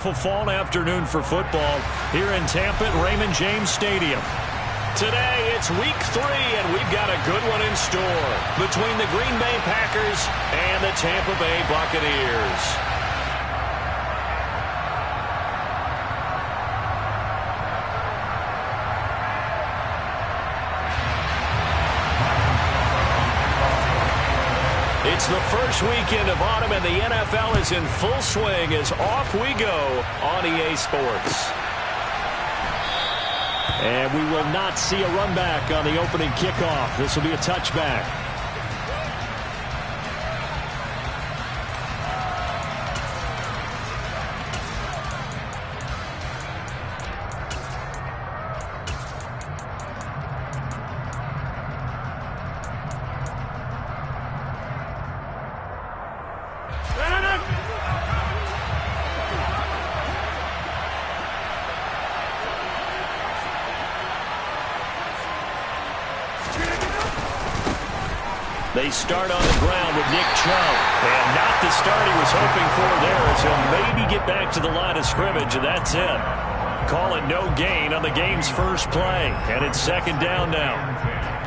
Fall afternoon for football here in Tampa at Raymond James Stadium. Today it's week 3 and we've got a good one in store between the Green Bay Packers and the Tampa Bay Buccaneers. It's the first weekend of autumn, and the NFL is in full swing as off we go on EA Sports. And we will not see a run back on the opening kickoff. This will be a touchback. They start on the ground with Nick Chubb. And not the start he was hoping for there, as he'll maybe get back to the line of scrimmage, and that's it. Call it no gain on the game's first play. And it's second down now.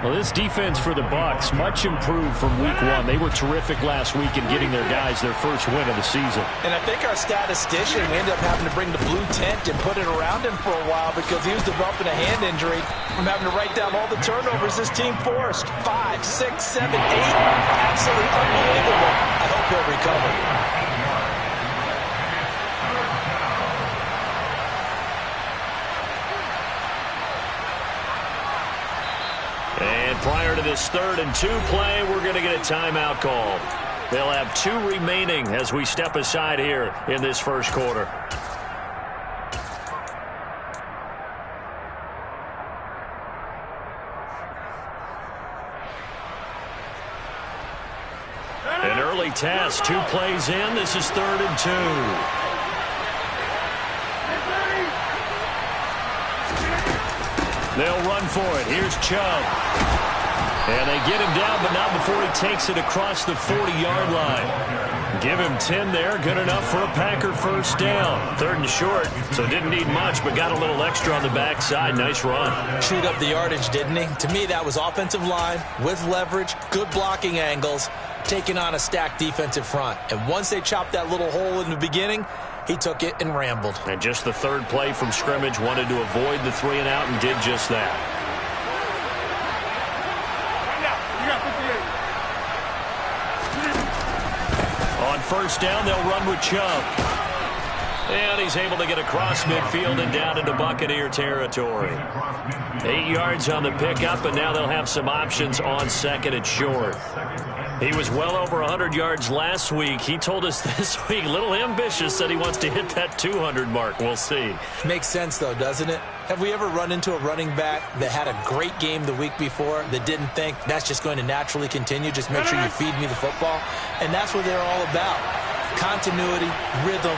Well, this defense for the Bucs, much improved from week 1. They were terrific last week in getting their guys their first win of the season. And I think our statistician ended up having to bring the blue tent and put it around him for a while because he was developing a hand injury from having to write down all the turnovers this team forced. 5, 6, 7, 8. Absolutely unbelievable. I hope he'll recover. And prior to this 3rd and 2 play, we're going to get a timeout call. They'll have 2 remaining as we step aside here in this first quarter. An early test, 2 plays in. This is 3rd and 2. They'll run for it. Here's Chubb. And they get him down, but not before he takes it across the 40-yard line. Give him 10 there. Good enough for a Packer first down. 3rd and short, so didn't need much, but got a little extra on the backside. Nice run. Chewed up the yardage, didn't he? To me, that was offensive line with leverage, good blocking angles, taking on a stacked defensive front. And once they chopped that little hole in the beginning, he took it and rambled. And just the 3rd play from scrimmage, wanted to avoid the 3 and out and did just that. On first down, they'll run with Chubb. And he's able to get across midfield and down into Buccaneer territory. 8 yards on the pickup, and now they'll have some options on 2nd and short. He was well over 100 yards last week. He told us this week, a little ambitious, said he wants to hit that 200 mark. We'll see. Makes sense, though, doesn't it? Have we ever run into a running back that had a great game the week before that didn't think that's just going to naturally continue? Just make sure you feed me the football. And that's what they're all about. Continuity, rhythm,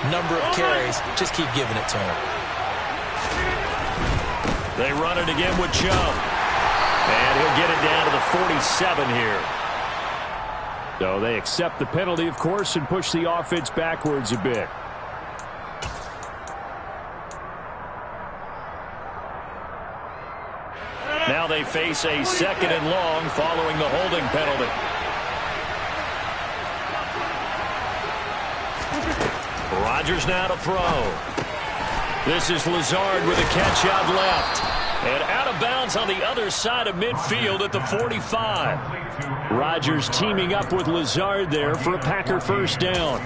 number of carries. Just keep giving it to him. They run it again with Chubb. And he'll get it down to the 47 here. So they accept the penalty, of course, and push the offense backwards a bit. Now they face a 2nd and long following the holding penalty. Rodgers now to throw. This is Lazard with a catch out left. And out of bounds on the other side of midfield at the 45. Rodgers teaming up with Lazard there for a Packer first down.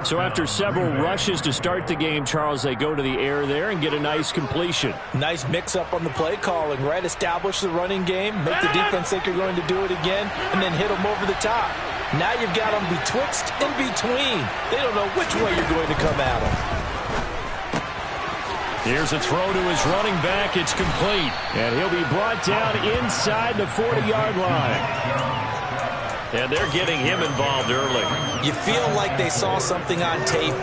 So after several rushes to start the game, Charles, they go to the air there and get a nice completion. Nice mix-up on the play calling, right? Establish the running game, make the defense think you're going to do it again, and then hit them over the top. Now you've got them betwixt and between. They don't know which way you're going to come at them. Here's a throw to his running back. It's complete. And he'll be brought down inside the 40-yard line. And they're getting him involved early. You feel like they saw something on tape,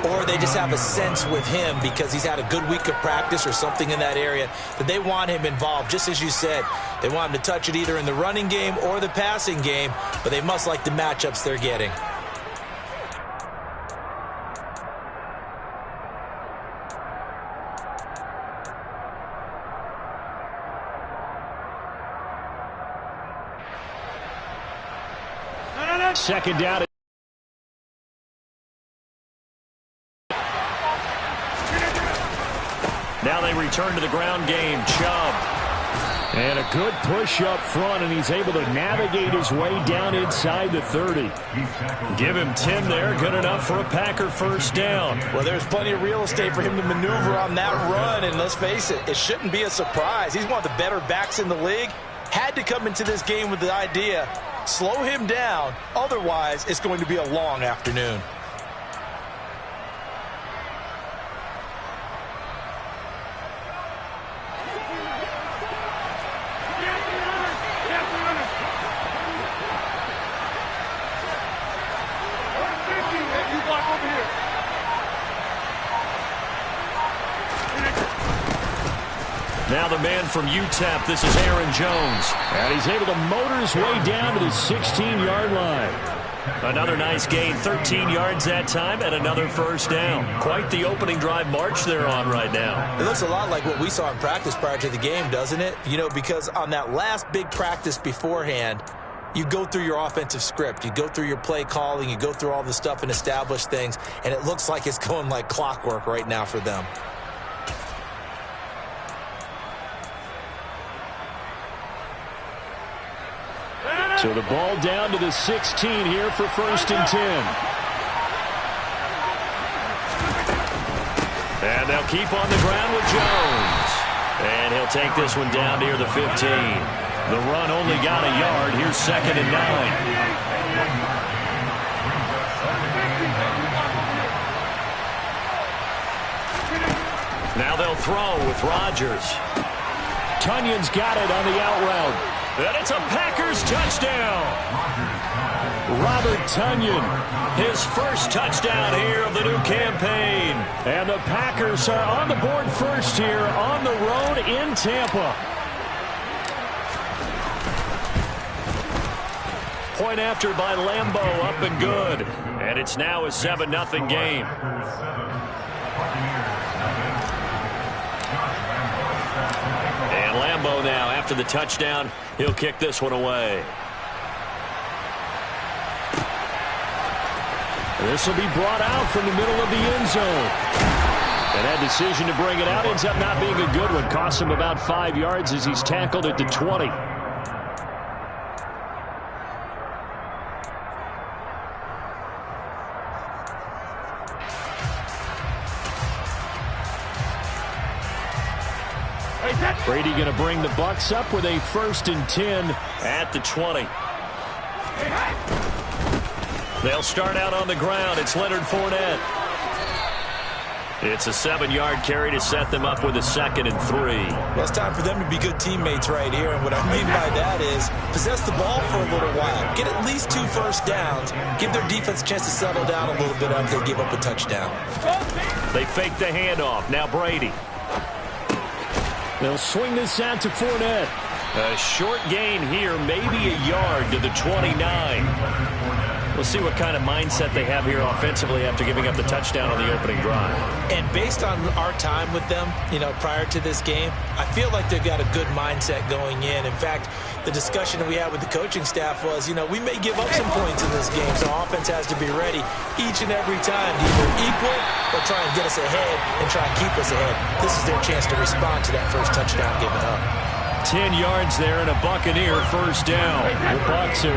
or they just have a sense with him because he's had a good week of practice or something in that area that they want him involved. Just as you said, they want him to touch it either in the running game or the passing game, but they must like the matchups they're getting. Second down. Now they return to the ground game. Chubb. And a good push up front, and he's able to navigate his way down inside the 30. Give him 10 there. Good enough for a Packer first down. Well, there's plenty of real estate for him to maneuver on that run, and let's face it, it shouldn't be a surprise. He's one of the better backs in the league. Had to come into this game with the idea, slow him down, otherwise it's going to be a long afternoon. Now the man from UTEP, this is Aaron Jones. And he's able to motor his way down to the 16-yard line. Another nice gain, 13 yards that time, and another first down. Quite the opening drive march they're on right now. It looks a lot like what we saw in practice prior to the game, doesn't it? You know, because on that last big practice beforehand, you go through your offensive script. You go through your play calling. You go through all the stuff and establish things, and it looks like it's going like clockwork right now for them. So the ball down to the 16 here for 1st and 10. And they'll keep on the ground with Jones. And he'll take this one down near the 15. The run only got a yard. Here's 2nd and 9. Now they'll throw with Rodgers. Tunyon's got it on the out route. And it's a Packers touchdown. Robert Tonyan. His first touchdown here of the new campaign. And the Packers are on the board first here on the road in Tampa. Point after by Lambeau, up and good. And it's now a 7-0 game. And Lambeau now, after the touchdown, he'll kick this one away. This will be brought out from the middle of the end zone. And that decision to bring it out ends up not being a good one. Costs him about 5 yards as he's tackled at the 20. Brady going to bring the Bucs up with a 1st and 10 at the 20. They'll start out on the ground. It's Leonard Fournette. It's a 7-yard carry to set them up with a 2nd and 3. Well, it's time for them to be good teammates right here. And what I mean by that is possess the ball for a little while. Get at least 2 first downs. Give their defense a chance to settle down a little bit after they give up a touchdown. They fake the handoff. Now Brady. They'll swing this out to Fournette. A short gain here, maybe a yard to the 29. We'll see what kind of mindset they have here offensively after giving up the touchdown on the opening drive. And based on our time with them, you know, prior to this game, I feel like they've got a good mindset going in. In fact, the discussion that we had with the coaching staff was, you know, we may give up some points in this game, so offense has to be ready each and every time to either equal or try and get us ahead and try and keep us ahead. This is their chance to respond to that first touchdown given up. 10 yards there and a Buccaneer first down. The Bucs are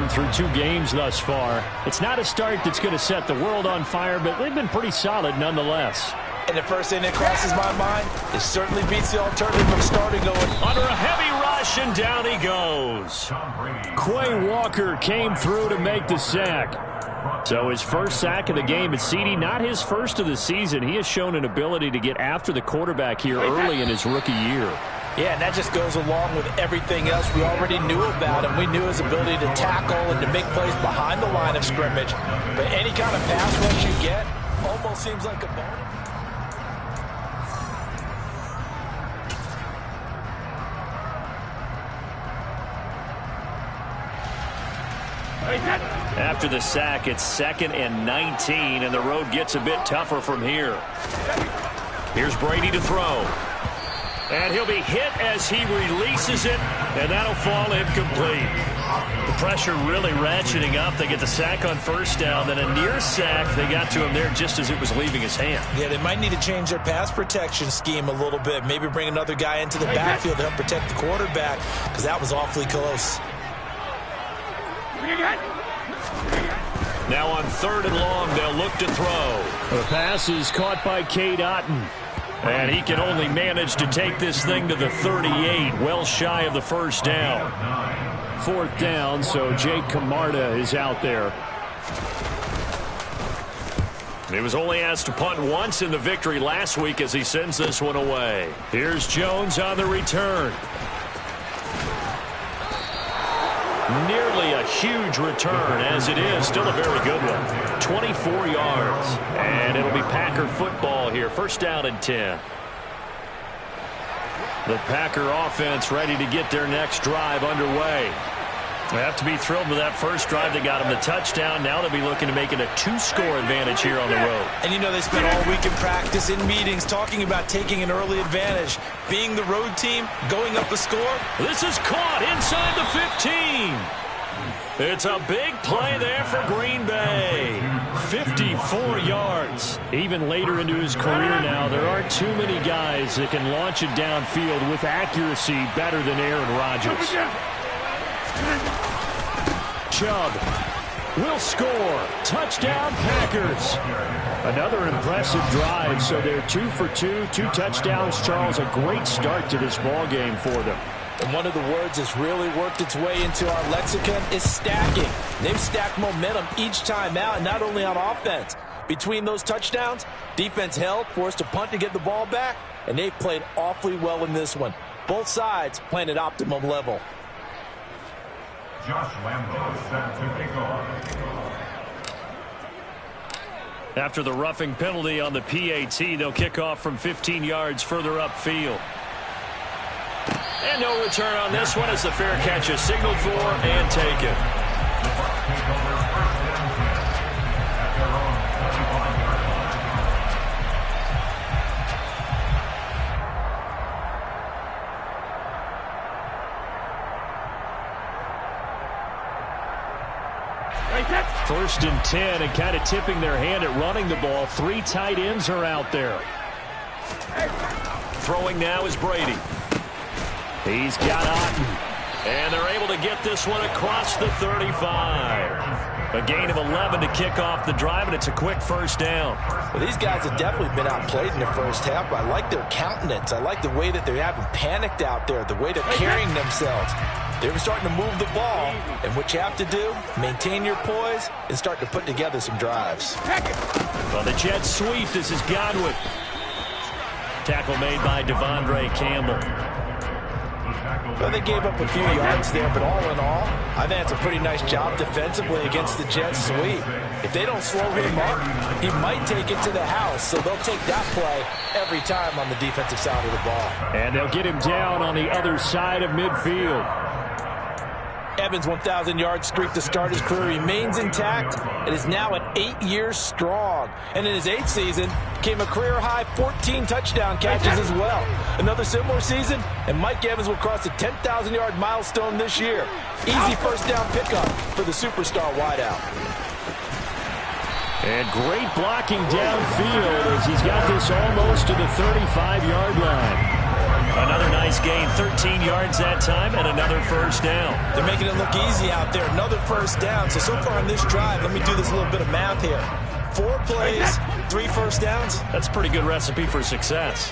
1-1 through 2 games thus far. It's not a start that's going to set the world on fire, but they've been pretty solid nonetheless. And the first thing that crosses my mind, it certainly beats the alternative of starting going under a heavy rush, and down he goes. Quay Walker came through to make the sack. So his first sack of the game. It's CD, not his first of the season. He has shown an ability to get after the quarterback here early in his rookie year. Yeah, and that just goes along with everything else we already knew about him. We knew his ability to tackle and to make plays behind the line of scrimmage. But any kind of pass rush you get almost seems like a bonus. After the sack, it's 2nd and 19, and the road gets a bit tougher from here. Here's Brady to throw. And he'll be hit as he releases it, and that'll fall incomplete. The pressure really ratcheting up. They get the sack on first down, then a near sack. They got to him there just as it was leaving his hand. Yeah, they might need to change their pass protection scheme a little bit. Maybe bring another guy into the backfield to help protect the quarterback, because that was awfully close. Now on 3rd and long, they'll look to throw. The pass is caught by Cade Otton. And he can only manage to take this thing to the 38, well shy of the first down. 4th down, so Jake Camarda is out there. He was only asked to punt once in the victory last week as he sends this one away. Here's Jones on the return. Nearly a huge return, as it is. Still a very good one. 24 yards. And it'll be Packer football here. 1st down and 10. The Packer offense ready to get their next drive underway. They have to be thrilled with that first drive that got them the touchdown. Now they'll be looking to make it a 2-score advantage here on the road. And you know they spent all week in practice, in meetings, talking about taking an early advantage. Being the road team, going up a score. This is caught inside the 15. It's a big play there for Green Bay. 54 yards. Even later into his career now, there aren't too many guys that can launch it downfield with accuracy better than Aaron Rodgers. Chubb will score. Touchdown, Packers. Another impressive drive, so they're 2 for 2, 2 touchdowns. Charles, a great start to this ball game for them. And one of the words that's really worked its way into our lexicon is stacking. They've stacked momentum each time out, and not only on offense. Between those touchdowns, defense held, forced to punt to get the ball back, and they've played awfully well in this one. Both sides playing at optimum level. Josh Lambo set to kick off. After the roughing penalty on the PAT, they'll kick off from 15 yards further upfield. And no return on this one as the fair catch is signaled for and taken. First and 10, and kind of tipping their hand at running the ball. 3 tight ends are out there. Throwing now is Brady. He's got Otton. And they're able to get this one across the 35. A gain of 11 to kick off the drive, and it's a quick first down. Well, these guys have definitely been outplayed in the first half, but I like their countenance. I like the way that they haven't panicked out there, the way they're carrying themselves. They're starting to move the ball, and what you have to do, maintain your poise and start to put together some drives. Well, the jet sweep, this is Godwin. Tackle made by Devondre Campbell. Well, they gave up a few yards there, but all in all, I think it's a pretty nice job defensively against the jet sweep. If they don't slow him up, he might take it to the house, so they'll take that play every time on the defensive side of the ball. And they'll get him down on the other side of midfield. Evans' 1,000-yard streak to start his career remains intact and is now at 8 years strong. And in his 8th season, came a career-high 14 touchdown catches as well. Another similar season, and Mike Evans will cross the 10,000-yard milestone this year. Easy first down pickup for the superstar wideout. And great blocking downfield as he's got this almost to the 35-yard line. Another nice gain, 13 yards that time, and another first down. They're making it look easy out there. Another first down. So far on this drive, let me do this little bit of math here. 4 plays, 3 first downs. That's a pretty good recipe for success.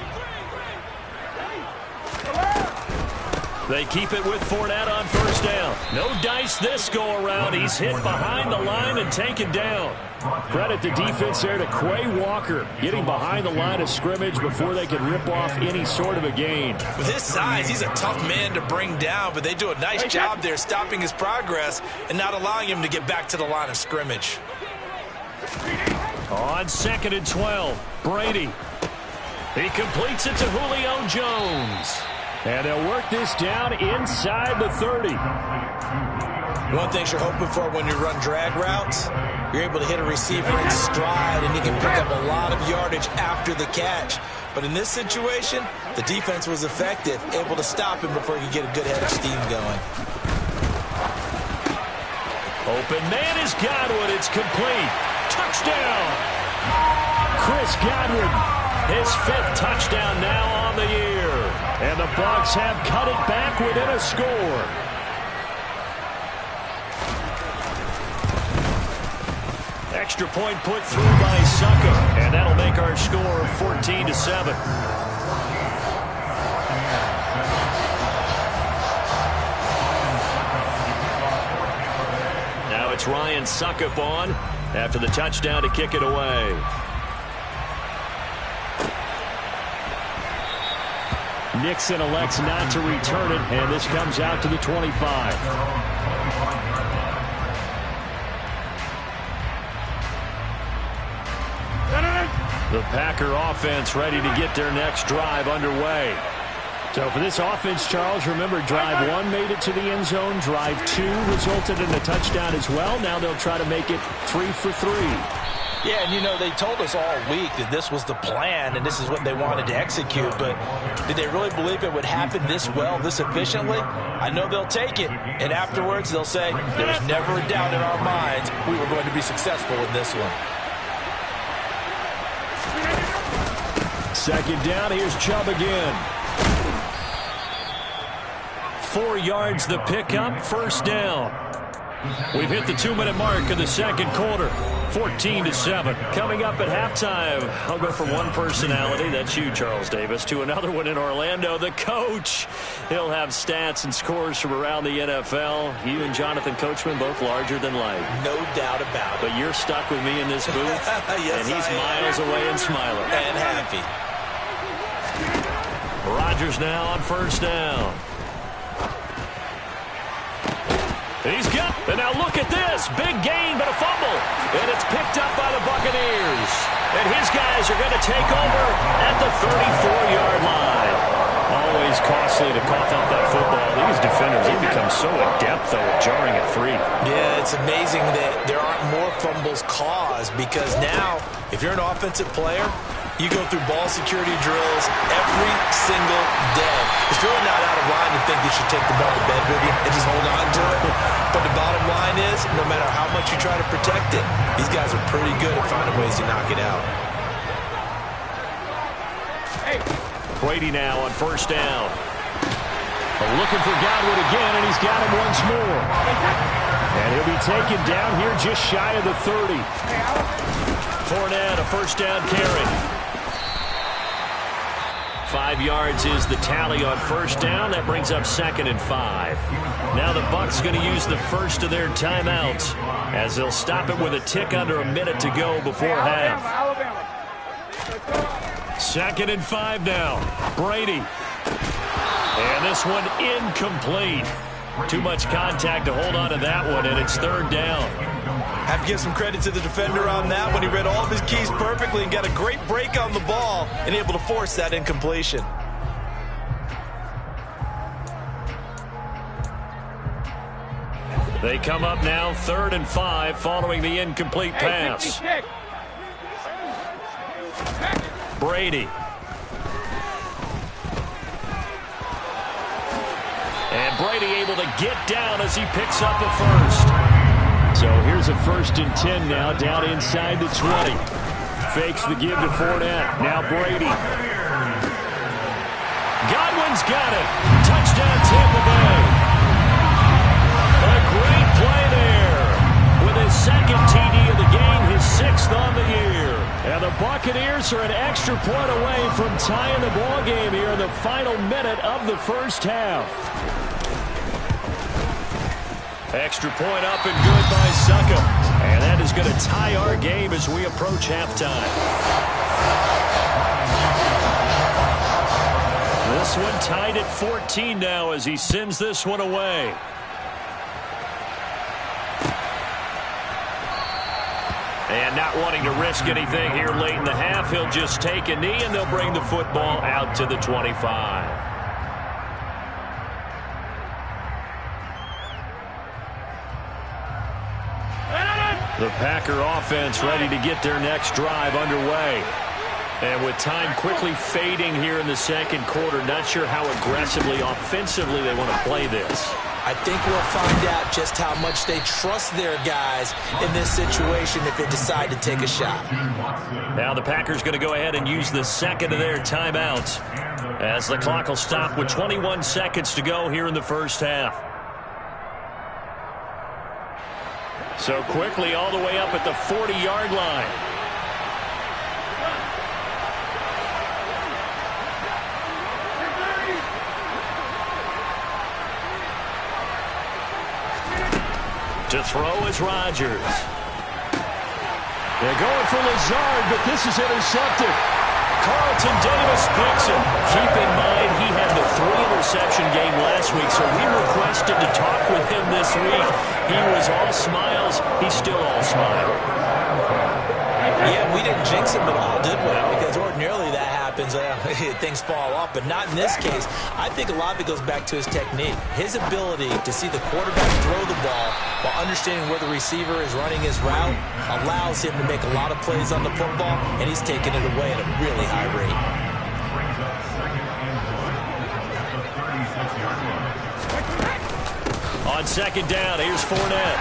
They keep it with Fournette on first down. No dice this go-around. He's hit behind the line and taken down. Credit the defense there to Quay Walker, getting behind the line of scrimmage before they could rip off any sort of a gain. With his size, he's a tough man to bring down, but they do a nice job there stopping his progress and not allowing him to get back to the line of scrimmage. On 2nd and 12, Brady. He completes it to Julio Jones. And they'll work this down inside the 30. One thing you're hoping for when you run drag routes, you're able to hit a receiver in stride, and you can pick up a lot of yardage after the catch. But in this situation, the defense was effective, able to stop him before he could get a good head of steam going. Open man is Godwin. It's complete. Touchdown. Chris Godwin. His 5th touchdown now on the year. And the Bucs have cut it back within a score. Extra point put through by Succa. And that'll make our score 14-7. Now it's Ryan Suckup on after the touchdown to kick it away. Nixon elects not to return it, and this comes out to the 25. The Packer offense ready to get their next drive underway. So for this offense, Charles, remember drive 1 made it to the end zone. Drive 2 resulted in a touchdown as well. Now they'll try to make it 3 for 3. Yeah, and you know, they told us all week that this was the plan and this is what they wanted to execute, but did they really believe it would happen this well, this efficiently? I know they'll take it, and afterwards they'll say, there's never a doubt in our minds we were going to be successful in this one. Second down, here's Chubb again. 4 yards the pickup, first down. We've hit the 2-minute mark of the second quarter. 14-7. Coming up at halftime, I'll go from one personality, that's you, Charles Davis, to another one in Orlando, the coach. He'll have stats and scores from around the NFL. You and Jonathan Coachman both larger than life. No doubt about it. But you're stuck with me in this booth, Yes, and he's miles away and smiling. And happy. Rodgers now on first down. He's got, and now look at this. Big gain, but a fumble. And it's picked up by the Buccaneers. And his guys are going to take over at the 34-yard line. Always costly to cough up that football. These defenders, they become so adept, though, at jarring it free. Yeah, it's amazing that there aren't more fumbles caused because now, if you're an offensive player, you go through ball security drills every single day. It's really not out of line to think you should take the ball to bed with you and just hold on to it. But the bottom line is, no matter how much you try to protect it, these guys are pretty good at finding ways to knock it out. Brady now on first down. Looking for Godwin again, and he's got him once more. And he'll be taken down here just shy of the 30. Fournette, a first down carry. 5 yards is the tally on first down. That brings up 2nd and 5. Now the Bucs going to use the first of their timeouts as they'll stop it with a tick under a minute to go before half. 2nd and 5 now. Brady. And this one incomplete. Too much contact to hold on to that one, and it's 3rd down. Have to give some credit to the defender on that when he read all of his keys perfectly and got a great break on the ball and able to force that incompletion. They come up now 3rd and 5 following the incomplete pass. Brady. And Brady able to get down as he picks up a first. So here's a 1st and 10 now down inside the 20. Fakes the give to Fournette. Now Brady. Godwin's got it. Touchdown Tampa Bay. A great play there. With his 2nd TD of the game, his 6th on the year. And the Buccaneers are an extra point away from tying the ball game here in the final minute of the first half. Extra point up and good by Succa. And that is going to tie our game as we approach halftime. This one tied at 14 now as he sends this one away. And not wanting to risk anything here late in the half, he'll just take a knee and they'll bring the football out to the 25. The Packer offense ready to get their next drive underway. And with time quickly fading here in the second quarter, not sure how aggressively, offensively they want to play this. I think we'll find out just how much they trust their guys in this situation if they decide to take a shot. Now the Packers going to go ahead and use the second of their timeouts as the clock will stop with 21 seconds to go here in the first half. So quickly all the way up at the 40-yard line. To throw is Rodgers. They're going for Lazard, but this is intercepted. Carlton Davis picks him. Keep in mind he had the 3-interception game last week, so we requested to talk with him this week. He was all smiles. He's still all smile. Yeah, we didn't jinx him at all, did we? Because ordinarily that happens, things fall off, but not in this case. I think a lot of it goes back to his technique. His ability to see the quarterback throw the ball while understanding where the receiver is running his route allows him to make a lot of plays on the football, and he's taking it away at a really high rate. On second down, here's Fournette.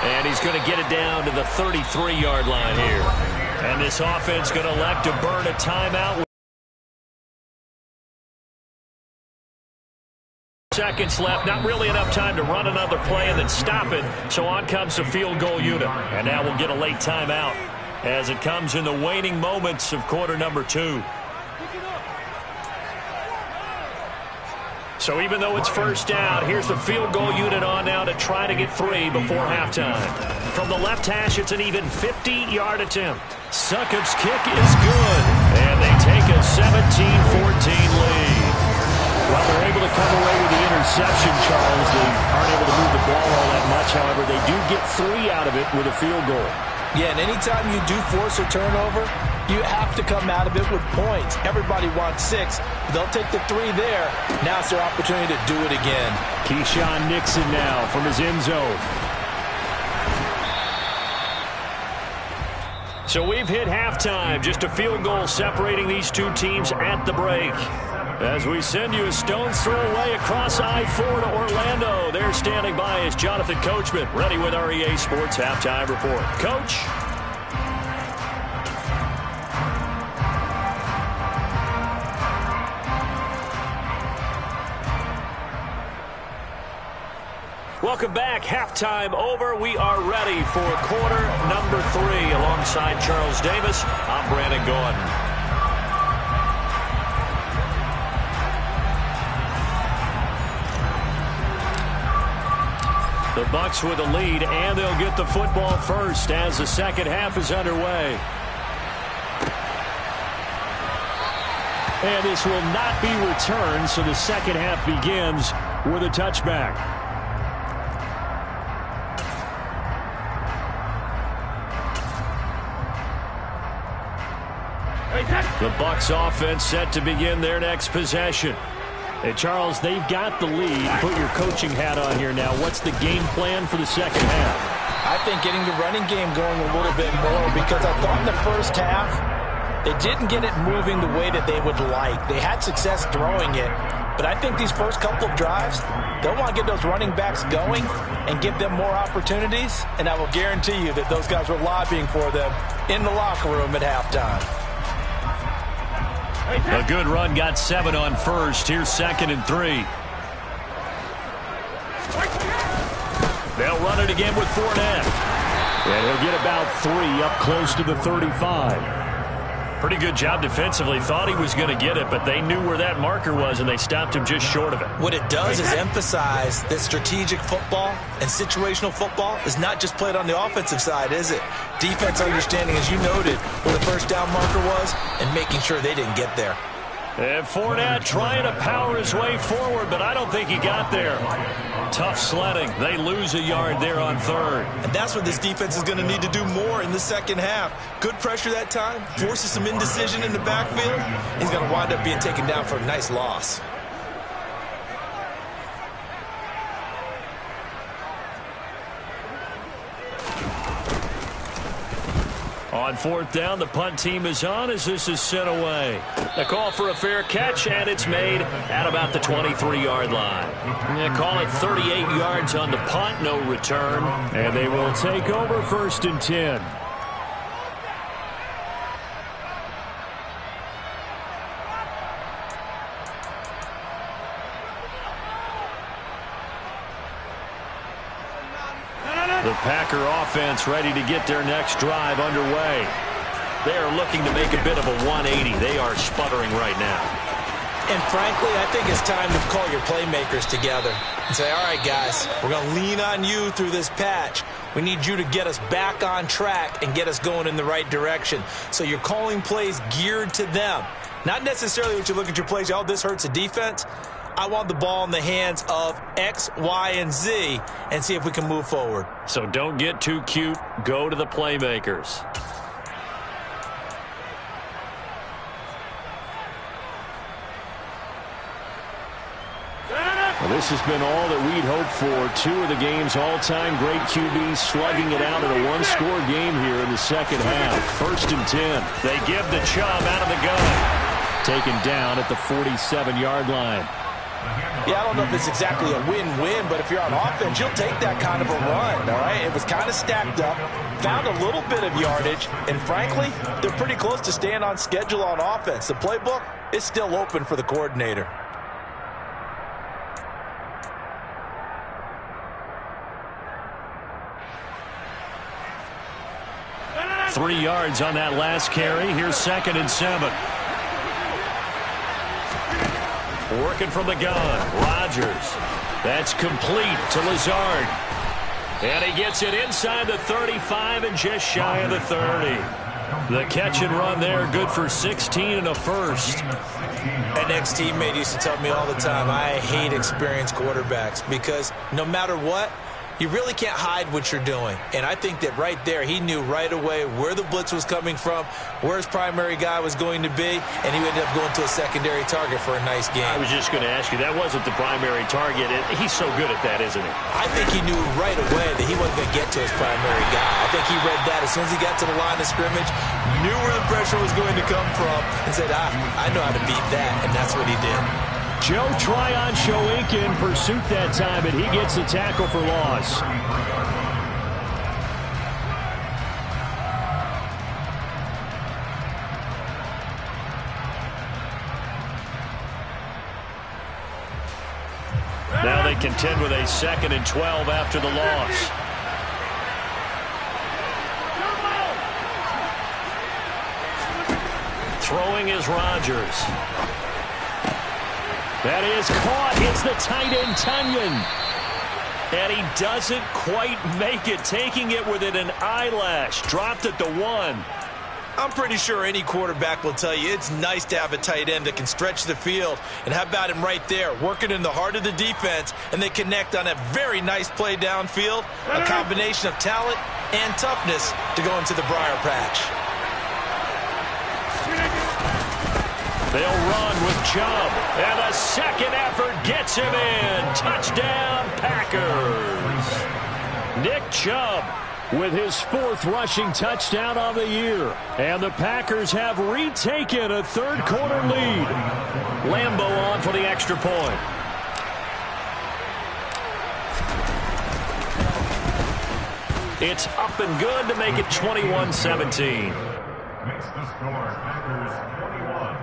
And he's going to get it down to the 33-yard line here. And this offense going to elect to burn a timeout. Seconds left. Not really enough time to run another play and then stop it. So on comes the field goal unit. And now we'll get a late timeout as it comes in the waning moments of quarter number 2. So even though it's first down, here's the field goal unit on now to try to get 3 before halftime. From the left hash, it's an even 50-yard attempt. Succop's kick is good, and they take a 17-14 lead. Well, they're able to come away with the interception, Charles. They aren't able to move the ball all that much. However, they do get 3 out of it with a field goal. Yeah, and anytime you do force a turnover, you have to come out of it with points. Everybody wants 6. They'll take the 3 there. Now it's their opportunity to do it again. Keyshawn Nixon now from his end zone. So we've hit halftime. Just a field goal separating these two teams at the break. As we send you a stone's throw away across I-4 to Orlando. There standing by is Jonathan Coachman, ready with our EA Sports Halftime Report. Coach? Welcome back. Halftime over. We are ready for quarter number 3. Alongside Charles Davis, I'm Brandon Gordon. The Bucs with a lead, and they'll get the football first as the second half is underway. And this will not be returned, so the second half begins with a touchback. The Bucs offense set to begin their next possession. Hey, Charles, they've got the lead. Put your coaching hat on here now. What's the game plan for the second half? I think getting the running game going a little bit more, because I thought in the first half they didn't get it moving the way that they would like. They had success throwing it, but I think these first couple of drives, they'll want to get those running backs going and give them more opportunities, and I will guarantee you that those guys were lobbying for them in the locker room at halftime. A good run, got 7 on first. Here's 2nd and 3. They'll run it again with Fournette. And he'll get about 3 up close to the 35. Pretty good job defensively. Thought he was going to get it, but they knew where that marker was, and they stopped him just short of it. What it does is emphasize that strategic football and situational football is not just played on the offensive side, is it? Defense understanding, as you noted, where the first down marker was and making sure they didn't get there. And Fournette trying to power his way forward, but I don't think he got there. Tough sledding. They lose a yard there on 3rd. And that's what this defense is going to need to do more in the second half. Good pressure that time, forces some indecision in the backfield. He's going to wind up being taken down for a nice loss. On On fourth down, the punt team is on as this is sent away. A call for a fair catch, and it's made at about the 23-yard line. They call it 38 yards on the punt, no return. And they will take over 1st and 10. The Packer offense ready to get their next drive underway. They are looking to make a bit of a 180. They are sputtering right now. And frankly, I think it's time to call your playmakers together and say, all right, guys, we're going to lean on you through this patch. We need you to get us back on track and get us going in the right direction. So you're calling plays geared to them. Not necessarily what you look at your plays, oh, this hurts the defense. I want the ball in the hands of X, Y, and Z and see if we can move forward. So don't get too cute. Go to the playmakers. Well, this has been all that we'd hoped for. Two of the game's all-time great QBs slugging it out in a one-score game here in the second half. 1st and 10. They give the Chubb out of the gun. Taken down at the 47-yard line. Yeah, I don't know if it's exactly a win-win, but if you're on offense, you'll take that kind of a run, all right? It was kind of stacked up, found a little bit of yardage, and frankly, they're pretty close to staying on schedule on offense. The playbook is still open for the coordinator. Three yards on that last carry. Here's 2nd and 7. Working from the gun. Rodgers. That's complete to Lazard. And he gets it inside the 35 and just shy of the 30. The catch and run there, good for 16 and a first. An ex-teammate used to tell me all the time, I hate experienced quarterbacks because no matter what, you really can't hide what you're doing. And I think that right there, he knew right away where the blitz was coming from, where his primary guy was going to be, and he ended up going to a secondary target for a nice game. I was just going to ask you, that wasn't the primary target. He's so good at that, isn't he? I think he knew right away that he wasn't going to get to his primary guy. I think he read that as soon as he got to the line of scrimmage, knew where the pressure was going to come from, and said, I know how to beat that, and that's what he did. Joe Tryon-Shoyinka in pursuit that time, and he gets the tackle for loss. Now they contend with a 2nd and 12 after the loss. Throwing is Rodgers. That is caught. It's the tight end, Tunyon. And he doesn't quite make it, taking it within an eyelash. Dropped at the 1. I'm pretty sure any quarterback will tell you it's nice to have a tight end that can stretch the field. And how about him right there, working in the heart of the defense, and they connect on a very nice play downfield, a combination of talent and toughness to go into the briar patch. They'll run with Chubb, and the second effort gets him in. Touchdown, Packers. Nick Chubb with his 4th rushing touchdown of the year. And the Packers have retaken a third-quarter lead. Lambeau on for the extra point. It's up and good to make it 21-17. Makes the score Packers 21,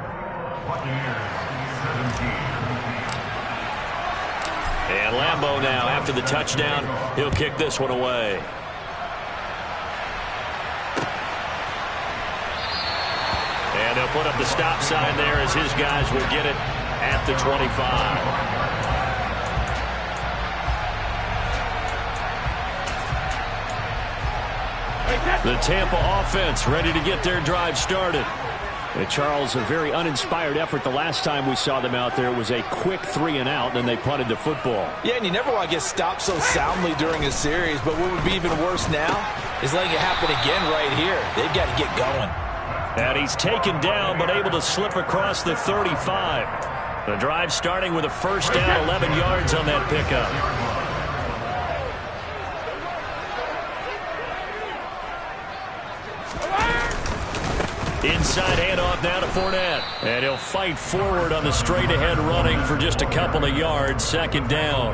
Buccaneers 17. And Lambeau now, after the touchdown, he'll kick this one away. And they'll put up the stop sign there as his guys will get it at the 25. The Tampa offense ready to get their drive started. And Charles, a very uninspired effort the last time we saw them out there. It was a quick 3 and out, then they punted the football. Yeah, and you never want to get stopped so soundly during a series, but what would be even worse now is letting it happen again right here. They've got to get going. And he's taken down, but able to slip across the 35. The drive starting with a first down, 11 yards on that pickup. Inside handoff now to Fournette. And he'll fight forward on the straight-ahead running for just a couple of yards. Second down.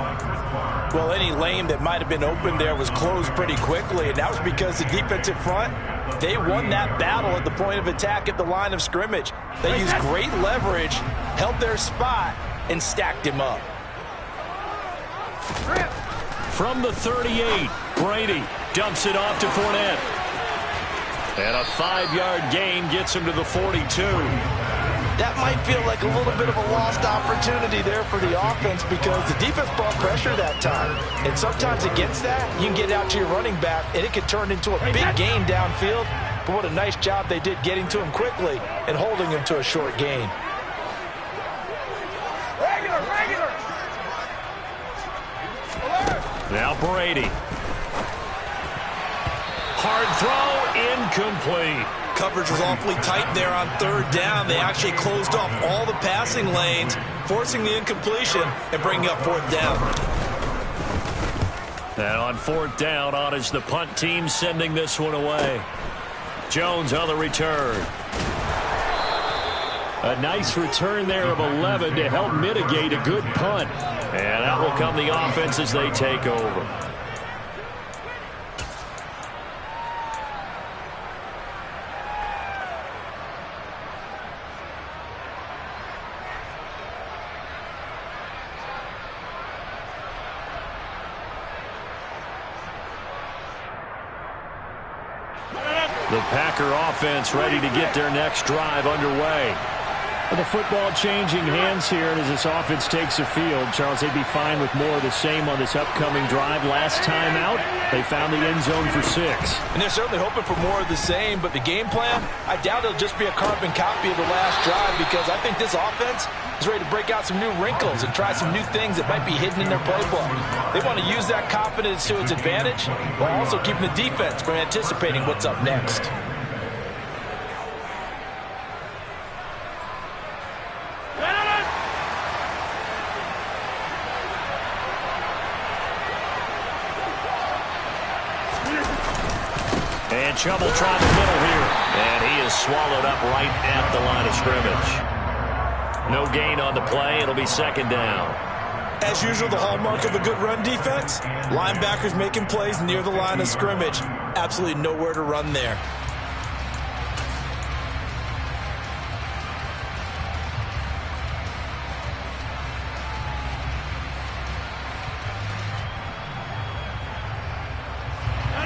Well, any lane that might have been open there was closed pretty quickly, and that was because the defensive front, they won that battle at the point of attack at the line of scrimmage. They used great leverage, held their spot, and stacked him up. From the 38, Brady dumps it off to Fournette. And a 5-yard gain gets him to the 42. That might feel like a little bit of a lost opportunity there for the offense because the defense brought pressure that time. And sometimes against that, you can get out to your running back, and it can turn into a big gain downfield. But what a nice job they did getting to him quickly and holding him to a short gain. Now Brady. Hard throw, incomplete. Coverage was awfully tight there on third down. They actually closed off all the passing lanes, forcing the incompletion and bringing up fourth down. And on fourth down, on is the punt team sending this one away. Jones on the return. A nice return there of 11 to help mitigate a good punt. And out will come the offense as they take over. The Packer offense ready to get their next drive underway. The football changing hands here, and as this offense takes the field, Charles, they'd be fine with more of the same on this upcoming drive. Last time out, they found the end zone for 6. And they're certainly hoping for more of the same, but the game plan, I doubt it'll just be a carbon copy of the last drive because I think this offense is ready to break out some new wrinkles and try some new things that might be hidden in their playbook. They want to use that confidence to its advantage while also keeping the defense from anticipating what's up next. And Chubb will try the middle here. And he is swallowed up right at the line of scrimmage. No gain on the play. It'll be second down. As usual, the hallmark of a good run defense, linebackers making plays near the line of scrimmage. Absolutely nowhere to run there.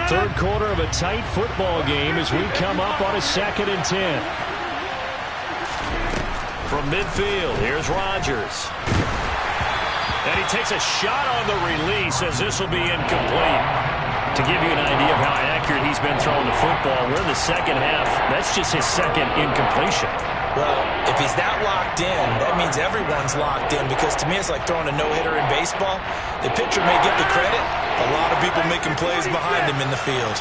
Third quarter of a tight football game as we come up on a 2nd and 10. From midfield, here's Rodgers. And he takes a shot on the release as this will be incomplete. To give you an idea of how accurate he's been throwing the football, we're in the second half. That's just his second incompletion. Well, if he's that locked in, that means everyone's locked in because to me it's like throwing a no-hitter in baseball. The pitcher may get the credit. A lot of people making plays behind him in the field.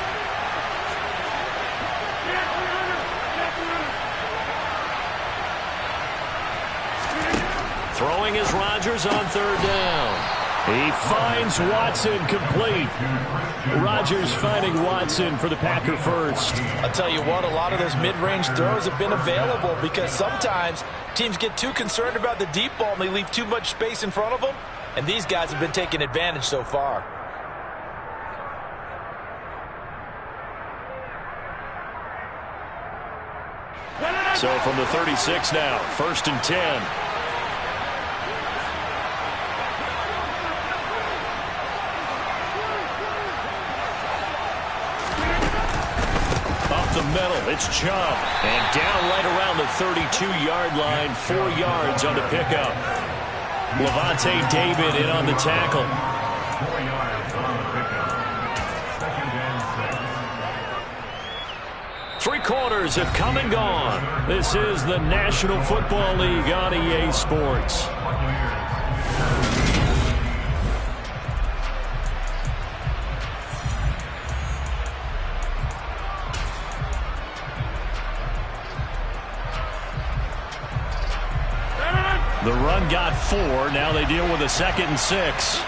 Throwing is Rodgers on third down. He finds Watson complete. Rodgers finding Watson for the Packer first. I'll tell you what, a lot of those mid-range throws have been available because sometimes teams get too concerned about the deep ball and they leave too much space in front of them, and these guys have been taking advantage so far. So from the 36 now, 1st and 10. Up the middle, it's Chubb. And down right around the 32-yard line, 4 yards on the pickup. Levante David in on the tackle. 4 yards on the pickup. 2nd and 6. 3 quarters have come and gone. This is the National Football League on EA Sports. The run got 4. Now they deal with a 2nd and 6.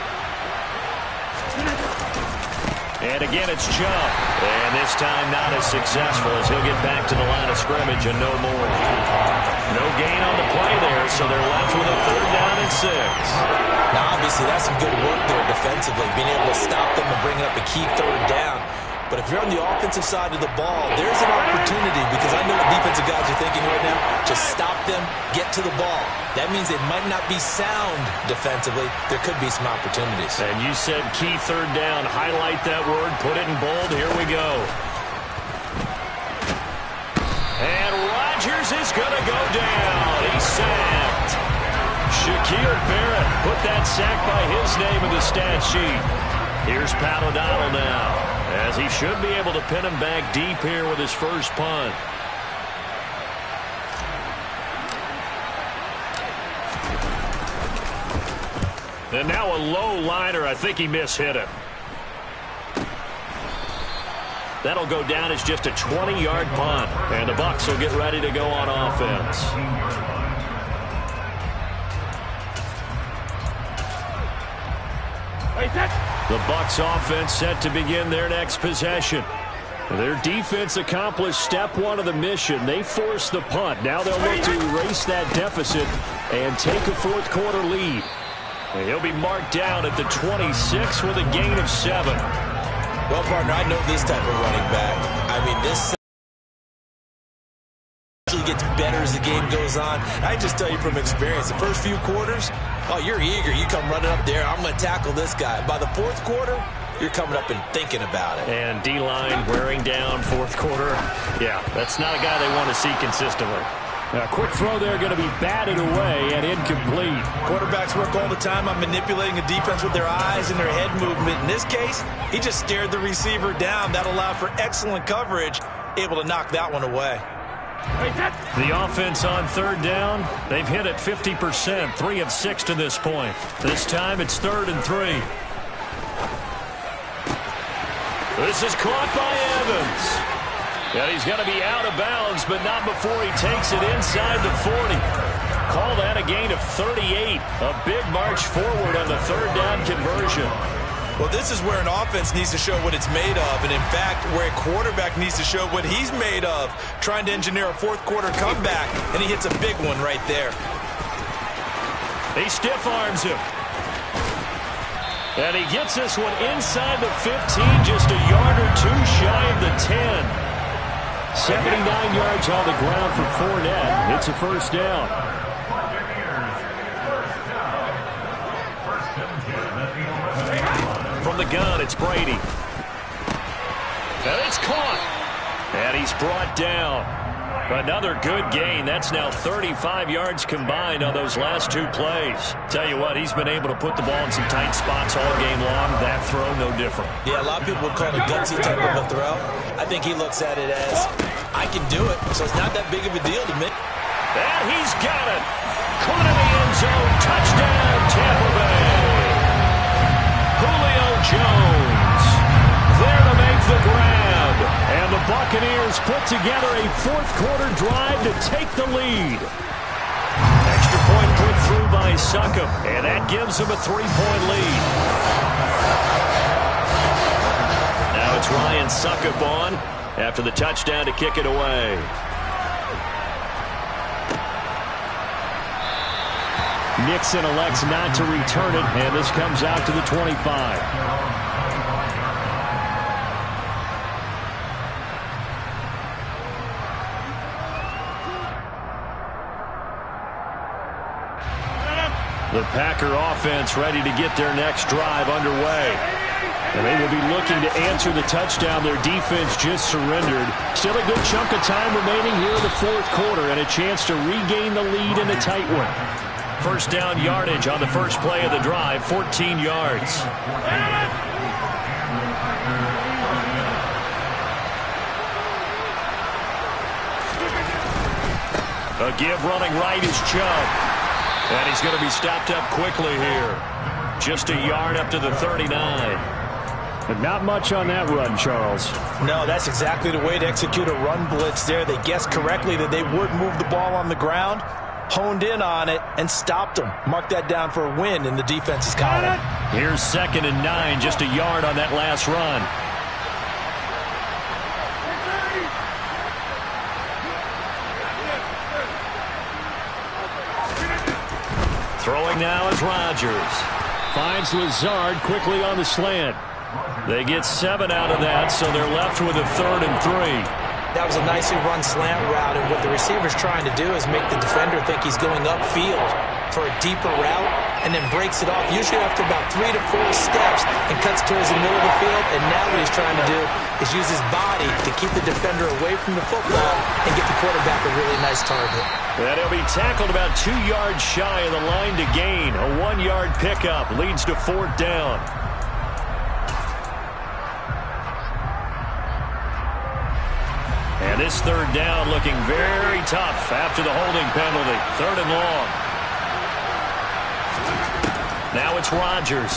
And again, it's Chubb. And this time not as successful as he'll get back to the line of scrimmage and no more. No gain on the play there, so they're left with a 3rd down and 6. Now, obviously, that's some good work there defensively, being able to stop them and bring up a key 3rd down. But if you're on the offensive side of the ball, there's an opportunity, because I know what defensive guys are thinking right now. Just stop them, get to the ball. That means they might not be sound defensively. There could be some opportunities. And you said key 3rd down. Highlight that word. Put it in bold. Here we go. And Rodgers is going to go down. He's sacked. Shaquille Barrett put that sack by his name in the stat sheet. Here's Pat O'Donnell now, as he should be able to pin him back deep here with his first punt. And now a low liner. I think he mishit it. That'll go down as just a 20-yard punt. And the Bucs will get ready to go on offense. The Bucs offense set to begin their next possession. Their defense accomplished step 1 of the mission. They forced the punt. Now they'll look to erase that deficit and take a 4th quarter lead. And he'll be marked down at the 26 with a gain of 7. Well, partner, I know this type of running back. I mean, this gets better as the game goes on. I just tell you from experience, the first few quarters, oh, you're eager. You come running up there. I'm going to tackle this guy. By the 4th quarter, you're coming up and thinking about it. And D-line wearing down 4th quarter. Yeah, that's not a guy they want to see consistently. A quick throw there going to be batted away and incomplete. Quarterbacks work all the time on manipulating a defense with their eyes and their head movement. In this case, he just stared the receiver down. That allowed for excellent coverage, able to knock that one away. The offense on 3rd down, they've hit it 50%, 3 of 6 to this point. This time it's 3rd and 3. This is caught by Evans. And he's going to be out of bounds, but not before he takes it inside the 40. Call that a gain of 38. A big march forward on the 3rd down conversion. Well, this is where an offense needs to show what it's made of, and in fact, where a quarterback needs to show what he's made of, trying to engineer a 4th quarter comeback, and he hits a big one right there. He stiff arms him. And he gets this one inside the 15, just a yard or 2 shy of the 10. 79 yards on the ground for Fournette. It's a 1st down. From the gun, it's Brady. And it's caught. And he's brought down. Another good gain. That's now 35 yards combined on those last 2 plays. Tell you what, he's been able to put the ball in some tight spots all game long. That throw, no different. Yeah, a lot of people would call it a gutsy type of a throw. I think he looks at it as, I can do it, so it's not that big of a deal to me. And he's got it. Caught in the end zone. Touchdown, Tampa Bay. Julio Jones there to make the grab. And the Buccaneers put together a 4th quarter drive to take the lead. Extra point put through by Succop, and that gives them a 3-point lead. Now it's Ryan Succop on after the touchdown to kick it away. Nixon elects not to return it, and this comes out to the 25. The Packer offense ready to get their next drive underway. And they will be looking to answer the touchdown their defense just surrendered. Still a good chunk of time remaining here in the 4th quarter and a chance to regain the lead in a tight one. 1st down yardage on the first play of the drive, 14 yards. A give running right is Chubb. And he's going to be stopped up quickly here. Just a yard up to the 39. But not much on that run, Charles. No, that's exactly the way to execute a run blitz there. They guessed correctly that they would move the ball on the ground, honed in on it, and stopped them. Mark that down for a win in the defense's column. Here's 2nd and 9, just a yard on that last run. Throwing now is Rodgers. Finds Lazard quickly on the slant. They get 7 out of that, so they're left with a 3rd and 3. That was a nicely run slant route, and what the receiver's trying to do is make the defender think he's going upfield for a deeper route and then breaks it off, usually after about 3 to 4 steps, and cuts towards the middle of the field. And now what he's trying to do is use his body to keep the defender away from the football and get the quarterback a really nice target. And he'll be tackled about 2 yards shy of the line to gain. A 1-yard pickup leads to 4th down. And this 3rd down looking very tough after the holding penalty. 3rd and long. Now it's Rodgers.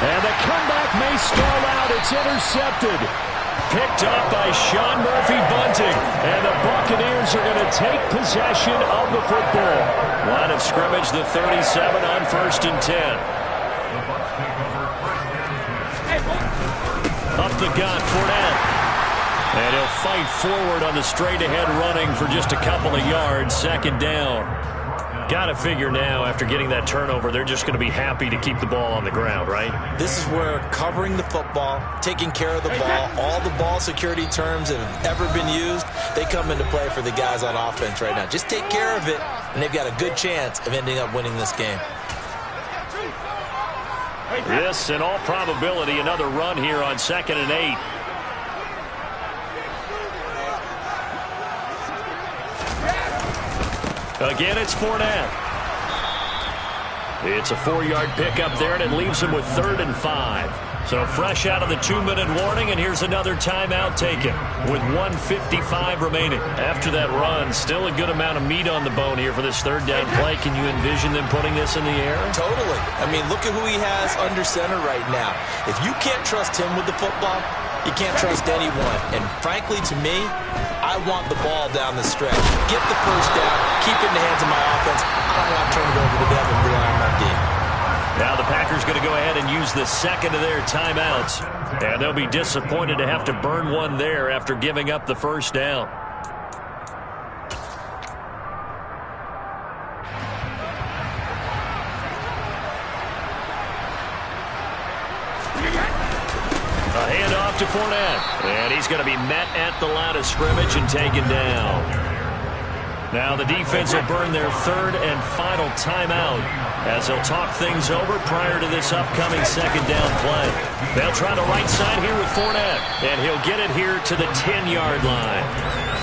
And the comeback may stall out. It's intercepted. Picked up by Sean Murphy-Bunting. And the Buccaneers are going to take possession of the football. Line of scrimmage, the 37 on 1st and 10. Up the gun, Fournette. And he'll fight forward on the straight-ahead running for just a couple of yards. 2nd down. Got to figure now, after getting that turnover, they're just going to be happy to keep the ball on the ground, right? This is where covering the football, taking care of the ball, all the ball security terms that have ever been used, they come into play for the guys on offense right now. Just take care of it, and they've got a good chance of ending up winning this game. This, in all probability, another run here on 2nd and 8. Again, it's Fournette. It's a 4-yard pickup there, and it leaves him with 3rd and 5. So fresh out of the 2-minute warning, and here's another timeout taken with 1:55 remaining. After that run, still a good amount of meat on the bone here for this 3rd down play. Can you envision them putting this in the air? Totally. I mean, look at who he has under center right now. If you can't trust him with the football, you can't trust anyone. And frankly, to me, I want the ball down the stretch. Get the first down, keep it in the hands of my offense. I don't want to turn it over to them and rely on my D. Now the Packers going to go ahead and use the second of their timeouts. And they'll be disappointed to have to burn one there after giving up the first down. A handoff to Fournette. And he's going to be met at the line of scrimmage and taken down. Now the defense will burn their 3rd and final timeout as they'll talk things over prior to this upcoming 2nd down play. They'll try the right side here with Fournette, and he'll get it here to the 10-yard line.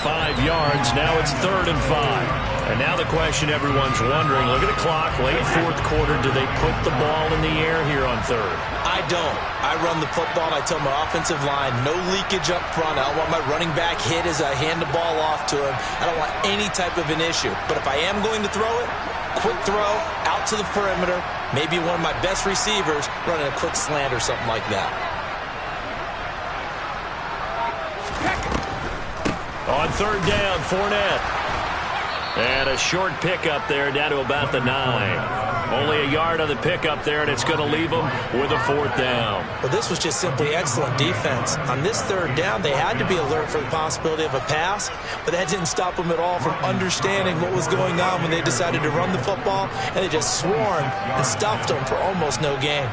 5 yards, now it's 3rd and 5. And now the question everyone's wondering, look at the clock, late 4th quarter, do they put the ball in the air here on 3rd? I don't. I run the football, and I tell my offensive line, no leakage up front. I don't want my running back hit as I hand the ball off to him. I don't want any type of an issue. But if I am going to throw it, quick throw, out to the perimeter, maybe one of my best receivers running a quick slant or something like that. On 3rd down, Fournette. And a short pickup there down to about the 9. Only a yard on the pickup there, and it's going to leave them with a 4th down. Well, this was just simply excellent defense. On this 3rd down, they had to be alert for the possibility of a pass, but that didn't stop them at all from understanding what was going on when they decided to run the football, and they just swarmed and stuffed them for almost no gain.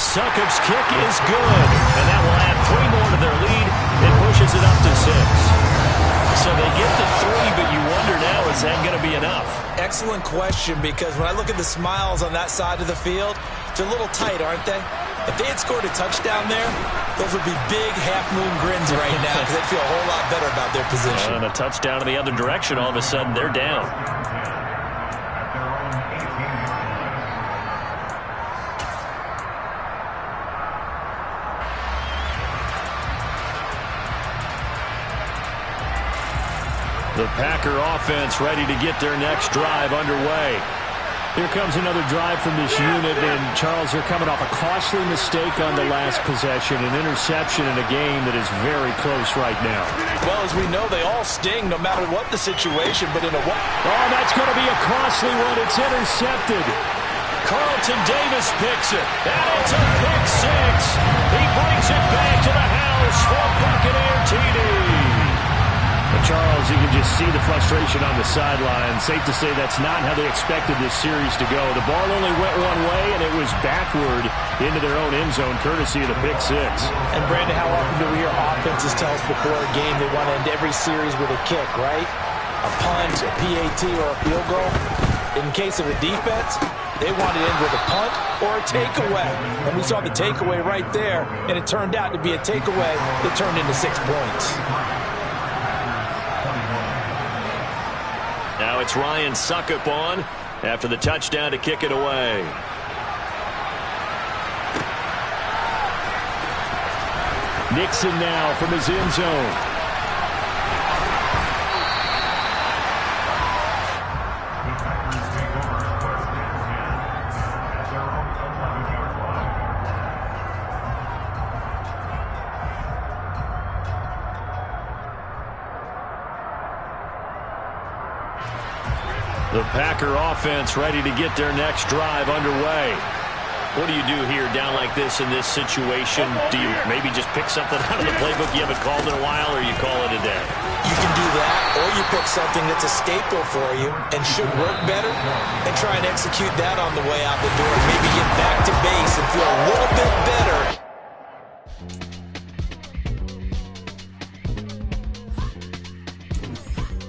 Succop's kick is good, and that will add 3 more to their lead. It pushes it up to 6. So they get the 3, but you wonder now, is that going to be enough? Excellent question, because when I look at the smiles on that side of the field, they're a little tight, aren't they? If they had scored a touchdown there, those would be big half-moon grins right now, because they'd feel a whole lot better about their position. And a touchdown in the other direction, all of a sudden they're down. The Packer offense ready to get their next drive underway. Here comes another drive from this unit, and Charles, they're coming off a costly mistake on the last possession, an interception in a game that is very close right now. Well, as we know, they all sting no matter what the situation, but in a... Oh, that's going to be a costly one. It's intercepted. Carlton Davis picks it, and it's a pick six. He brings it back to the house for Buccaneer TD. But Charles, you can just see the frustration on the sideline. Safe to say that's not how they expected this series to go. The ball only went one way, and it was backward into their own end zone, courtesy of the pick six. And, Brandon, how often do we hear offenses tell us before a game they want to end every series with a kick, right? A punt, a PAT, or a field goal. In case of the defense, they want to end with a punt or a takeaway. And we saw the takeaway right there, and it turned out to be a takeaway that turned into 6 points. Now it's Ryan Suckup on after the touchdown to kick it away. Nixon now from his end zone. The Packer offense ready to get their next drive underway. What do you do here down like this in this situation? Do you maybe just pick something out of the playbook you haven't called in a while, or you call it a day? You can do that, or you pick something that's a staple for you and should work better and try and execute that on the way out the door. Maybe get back to base and feel a little bit better